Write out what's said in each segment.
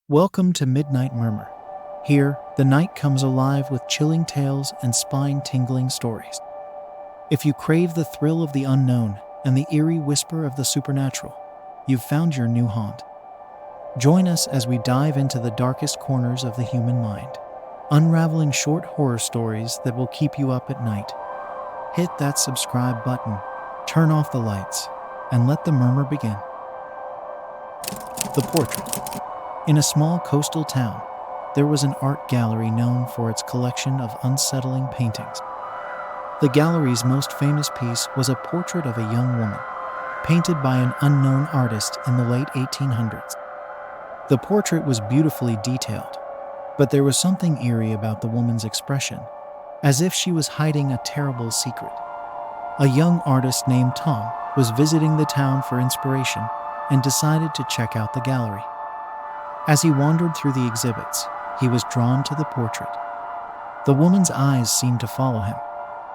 Welcome to Midnight Murmur. Here, the night comes alive with chilling tales and spine-tingling stories. If you crave the thrill of the unknown and the eerie whisper of the supernatural, you've found your new haunt. Join us as we dive into the darkest corners of the human mind, unraveling short horror stories that will keep you up at night. Hit that subscribe button, turn off the lights, and let the murmur begin. The Portrait. In a small coastal town, there was an art gallery known for its collection of unsettling paintings. The gallery's most famous piece was a portrait of a young woman, painted by an unknown artist in the late 1800s. The portrait was beautifully detailed, but there was something eerie about the woman's expression, as if she was hiding a terrible secret. A young artist named Tom was visiting the town for inspiration and decided to check out the gallery. As he wandered through the exhibits, he was drawn to the portrait. The woman's eyes seemed to follow him,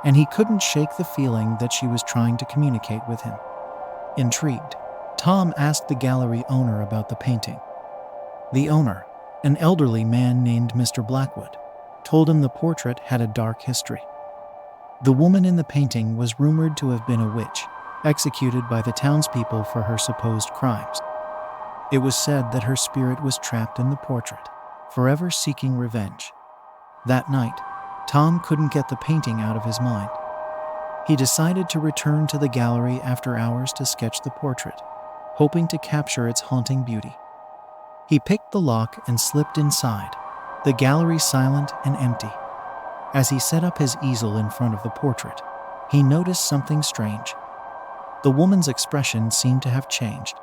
and he couldn't shake the feeling that she was trying to communicate with him. Intrigued, Tom asked the gallery owner about the painting. The owner, an elderly man named Mr. Blackwood, told him the portrait had a dark history. The woman in the painting was rumored to have been a witch, executed by the townspeople for her supposed crimes. It was said that her spirit was trapped in the portrait, forever seeking revenge. That night, Tom couldn't get the painting out of his mind. He decided to return to the gallery after hours to sketch the portrait, hoping to capture its haunting beauty. He picked the lock and slipped inside, the gallery silent and empty. As he set up his easel in front of the portrait, he noticed something strange. The woman's expression seemed to have changed.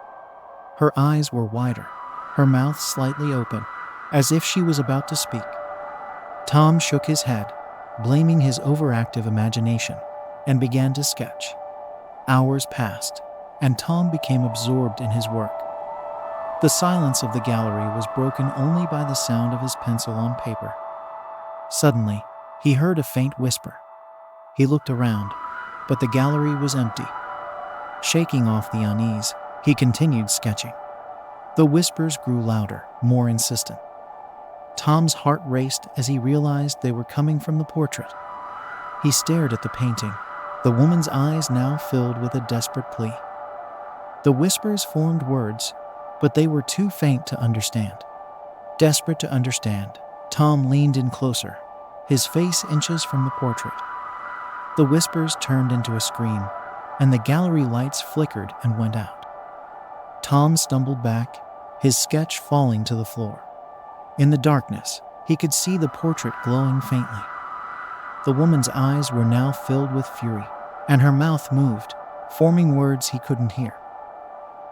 Her eyes were wider, her mouth slightly open, as if she was about to speak. Tom shook his head, blaming his overactive imagination, and began to sketch. Hours passed, and Tom became absorbed in his work. The silence of the gallery was broken only by the sound of his pencil on paper. Suddenly, he heard a faint whisper. He looked around, but the gallery was empty. Shaking off the unease, he continued sketching. The whispers grew louder, more insistent. Tom's heart raced as he realized they were coming from the portrait. He stared at the painting, the woman's eyes now filled with a desperate plea. The whispers formed words, but they were too faint to understand. Desperate to understand, Tom leaned in closer, his face inches from the portrait. The whispers turned into a scream, and the gallery lights flickered and went out. Tom stumbled back, his sketch falling to the floor. In the darkness, he could see the portrait glowing faintly. The woman's eyes were now filled with fury, and her mouth moved, forming words he couldn't hear.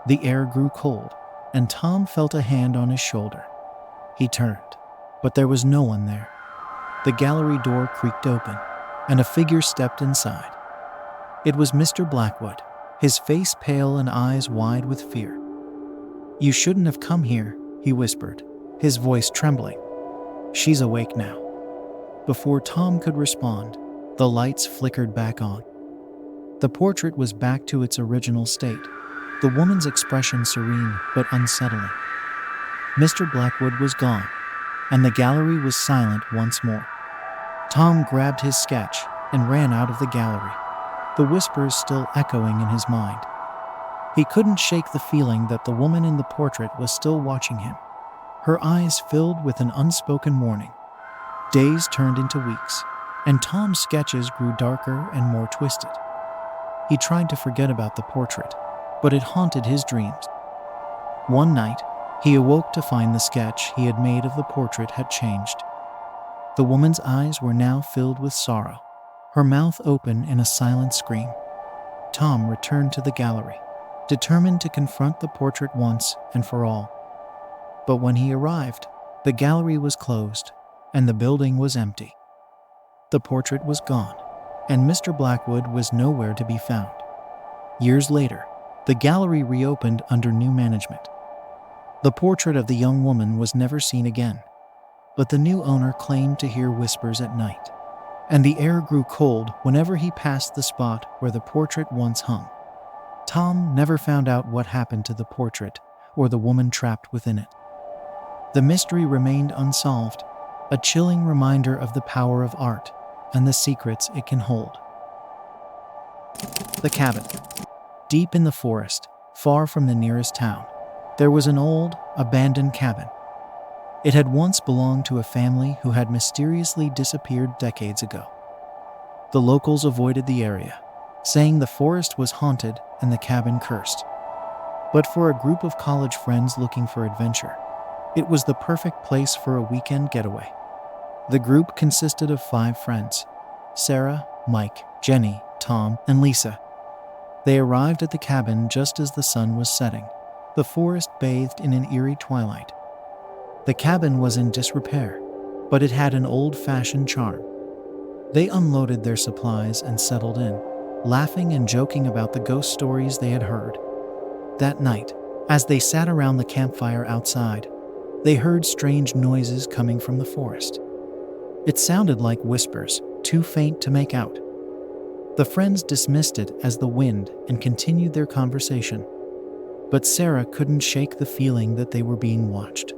The air grew cold, and Tom felt a hand on his shoulder. He turned, but there was no one there. The gallery door creaked open, and a figure stepped inside. It was Mr. Blackwood, his face pale and eyes wide with fear. "You shouldn't have come here," he whispered, his voice trembling. "She's awake now." Before Tom could respond, the lights flickered back on. The portrait was back to its original state, the woman's expression serene but unsettling. Mr. Blackwood was gone, and the gallery was silent once more. Tom grabbed his sketch and ran out of the gallery, the whispers still echoing in his mind. He couldn't shake the feeling that the woman in the portrait was still watching him, her eyes filled with an unspoken warning. Days turned into weeks, and Tom's sketches grew darker and more twisted. He tried to forget about the portrait, but it haunted his dreams. One night, he awoke to find the sketch he had made of the portrait had changed. The woman's eyes were now filled with sorrow, her mouth open in a silent scream. Tom returned to the gallery, determined to confront the portrait once and for all. But when he arrived, the gallery was closed, and the building was empty. The portrait was gone, and Mr. Blackwood was nowhere to be found. Years later, the gallery reopened under new management. The portrait of the young woman was never seen again, but the new owner claimed to hear whispers at night, and the air grew cold whenever he passed the spot where the portrait once hung. Tom never found out what happened to the portrait or the woman trapped within it. The mystery remained unsolved, a chilling reminder of the power of art and the secrets it can hold. The cabin. Deep in the forest, far from the nearest town, there was an old, abandoned cabin. It had once belonged to a family who had mysteriously disappeared decades ago. The locals avoided the area, saying the forest was haunted and the cabin cursed. But for a group of college friends looking for adventure, it was the perfect place for a weekend getaway. The group consisted of 5 friends: Sarah, Mike, Jenny, Tom, and Lisa. They arrived at the cabin just as the sun was setting, the forest bathed in an eerie twilight. The cabin was in disrepair, but it had an old-fashioned charm. They unloaded their supplies and settled in, laughing and joking about the ghost stories they had heard. That night, as they sat around the campfire outside, they heard strange noises coming from the forest. It sounded like whispers, too faint to make out. The friends dismissed it as the wind and continued their conversation. But Sarah couldn't shake the feeling that they were being watched.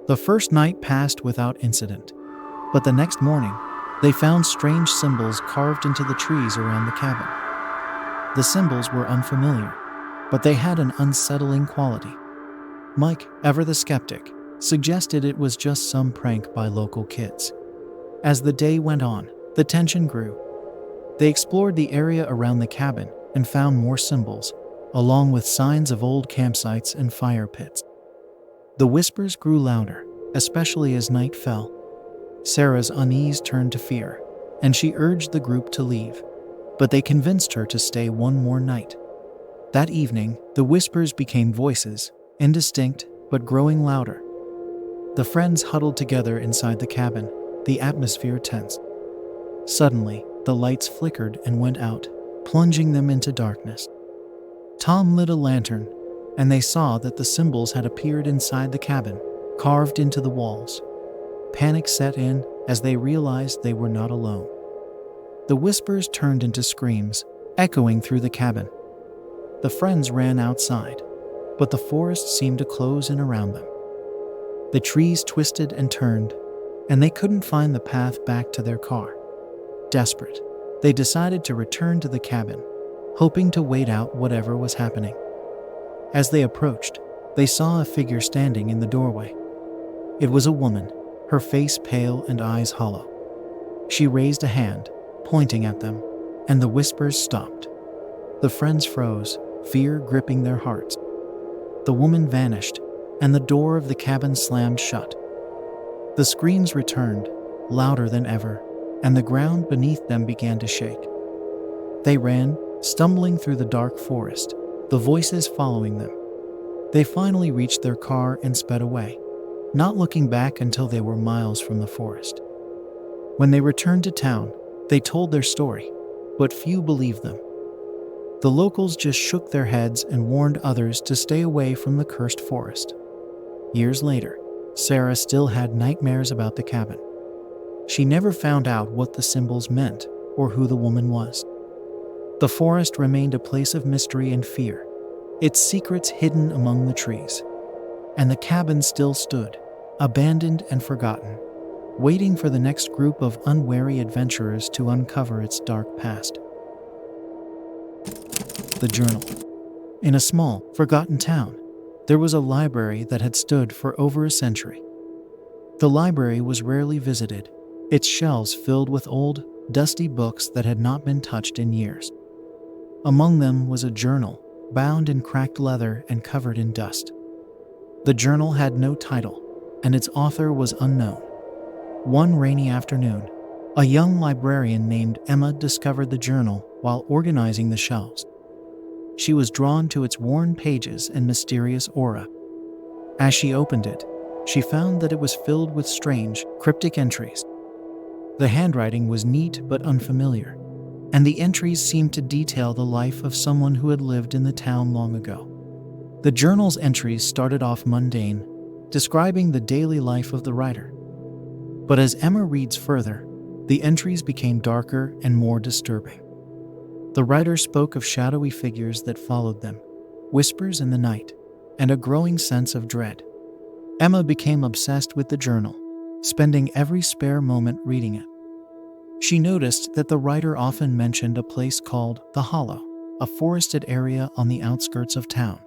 The first night passed without incident, but the next morning, they found strange symbols carved into the trees around the cabin. The symbols were unfamiliar, but they had an unsettling quality. Mike, ever the skeptic, suggested it was just some prank by local kids. As the day went on, the tension grew. They explored the area around the cabin and found more symbols, along with signs of old campsites and fire pits. The whispers grew louder, especially as night fell. Sarah's unease turned to fear, and she urged the group to leave, but they convinced her to stay one more night. That evening, the whispers became voices, indistinct but growing louder. The friends huddled together inside the cabin, the atmosphere tense. Suddenly, the lights flickered and went out, plunging them into darkness. Tom lit a lantern, and they saw that the symbols had appeared inside the cabin, carved into the walls. Panic set in as they realized they were not alone. The whispers turned into screams, echoing through the cabin. The friends ran outside, but the forest seemed to close in around them. The trees twisted and turned, and they couldn't find the path back to their car. Desperate, they decided to return to the cabin, hoping to wait out whatever was happening. As they approached, they saw a figure standing in the doorway. It was a woman, her face pale and eyes hollow. She raised a hand, pointing at them, and the whispers stopped. The friends froze, fear gripping their hearts. The woman vanished, and the door of the cabin slammed shut. The screams returned, louder than ever, and the ground beneath them began to shake. They ran, stumbling through the dark forest, the voices following them. They finally reached their car and sped away, not looking back until they were miles from the forest. When they returned to town, they told their story, but few believed them. The locals just shook their heads and warned others to stay away from the cursed forest. Years later, Sarah still had nightmares about the cabin. She never found out what the symbols meant or who the woman was. The forest remained a place of mystery and fear, its secrets hidden among the trees. And the cabin still stood, abandoned and forgotten, waiting for the next group of unwary adventurers to uncover its dark past. The journal. In a small, forgotten town, there was a library that had stood for over a century. The library was rarely visited, its shelves filled with old, dusty books that had not been touched in years. Among them was a journal, bound in cracked leather and covered in dust. The journal had no title, and its author was unknown. One rainy afternoon, a young librarian named Emma discovered the journal while organizing the shelves. She was drawn to its worn pages and mysterious aura. As she opened it, she found that it was filled with strange, cryptic entries. The handwriting was neat but unfamiliar, and the entries seemed to detail the life of someone who had lived in the town long ago. The journal's entries started off mundane, describing the daily life of the writer. But as Emma reads further, the entries became darker and more disturbing. The writer spoke of shadowy figures that followed them, whispers in the night, and a growing sense of dread. Emma became obsessed with the journal, spending every spare moment reading it. She noticed that the writer often mentioned a place called the Hollow, a forested area on the outskirts of town.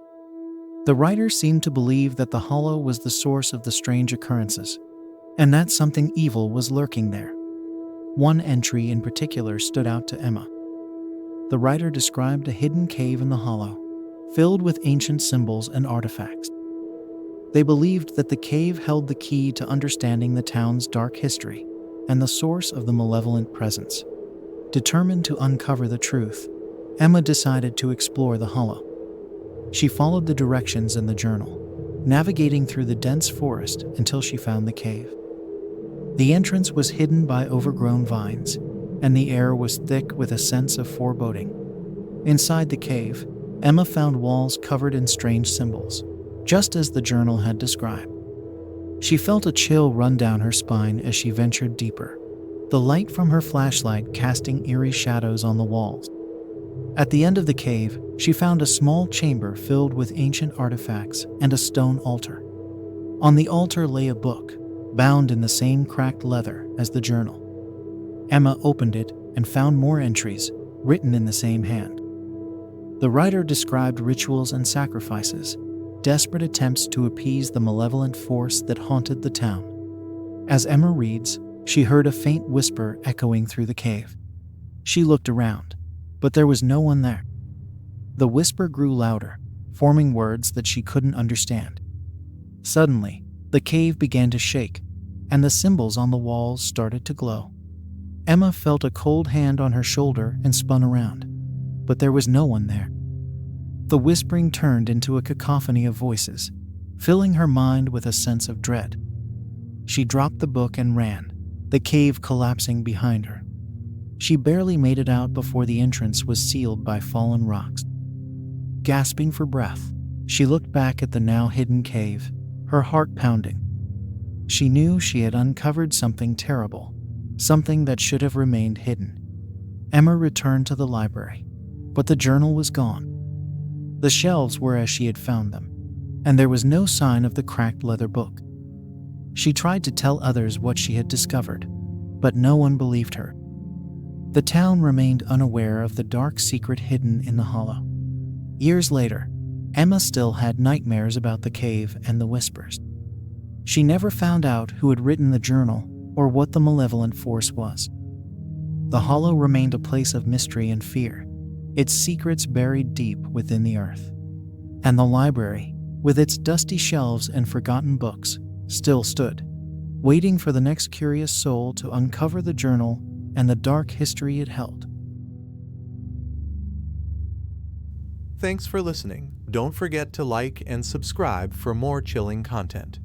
The writer seemed to believe that the Hollow was the source of the strange occurrences, and that something evil was lurking there. One entry in particular stood out to Emma. The writer described a hidden cave in the Hollow, filled with ancient symbols and artifacts. They believed that the cave held the key to understanding the town's dark history and the source of the malevolent presence. Determined to uncover the truth, Emma decided to explore the Hollow. She followed the directions in the journal, navigating through the dense forest until she found the cave. The entrance was hidden by overgrown vines, and the air was thick with a sense of foreboding. Inside the cave, Emma found walls covered in strange symbols, just as the journal had described. She felt a chill run down her spine as she ventured deeper, the light from her flashlight casting eerie shadows on the walls. At the end of the cave, she found a small chamber filled with ancient artifacts and a stone altar. On the altar lay a book, bound in the same cracked leather as the journal. Emma opened it and found more entries, written in the same hand. The writer described rituals and sacrifices, desperate attempts to appease the malevolent force that haunted the town. As Emma reads, she heard a faint whisper echoing through the cave. She looked around, but there was no one there. The whisper grew louder, forming words that she couldn't understand. Suddenly, the cave began to shake, and the symbols on the walls started to glow. Emma felt a cold hand on her shoulder and spun around, but there was no one there. The whispering turned into a cacophony of voices, filling her mind with a sense of dread. She dropped the book and ran, the cave collapsing behind her. She barely made it out before the entrance was sealed by fallen rocks. Gasping for breath, she looked back at the now hidden cave, her heart pounding. She knew she had uncovered something terrible, something that should have remained hidden. Emma returned to the library, but the journal was gone. The shelves were as she had found them, and there was no sign of the cracked leather book. She tried to tell others what she had discovered, but no one believed her. The town remained unaware of the dark secret hidden in the Hollow. Years later, Emma still had nightmares about the cave and the whispers. She never found out who had written the journal or what the malevolent force was. The Hollow remained a place of mystery and fear, its secrets buried deep within the earth. And the library, with its dusty shelves and forgotten books, still stood, waiting for the next curious soul to uncover the journal and the dark history it held. Thanks for listening. Don't forget to like and subscribe for more chilling content.